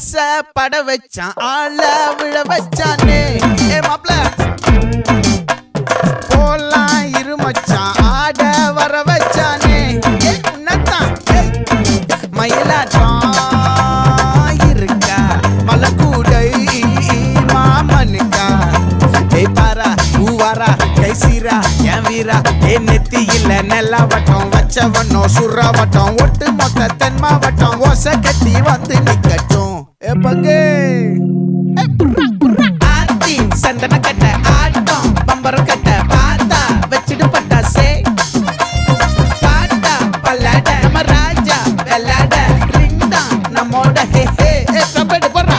பட வச்சான் ஆள விழ வச்சானே ஏ மாப்ள போலாம் இருமச்சான் ஆட வர வச்சானே ஏ உன்னதான் மயிலாட்டம் இருக்கா மலக்கூடை மாமனுக்கா ஏ பாரா பூவாரா கைசீரா என் வீரா ஏ நெத்தி இல்ல நெல்லாவட்டம் வச்சவண்ணம் சுறாவட்டம் ஒட்டு மொத்த தென் மாவட்டம் ஓசை கட்டி வந்து நிக்கட்டும் ஏ பங்கே ஆத்தி சந்தன கட்ட ஆட்டம் பம்பரம் கட்ட பாத்தா வச்சிடு பட்டாசே பாட்டா பல்லாட நம்ம ராஜா வெள்ளாட ரிங் தான் நம்மோட ஹே ஹே கபடி போடுற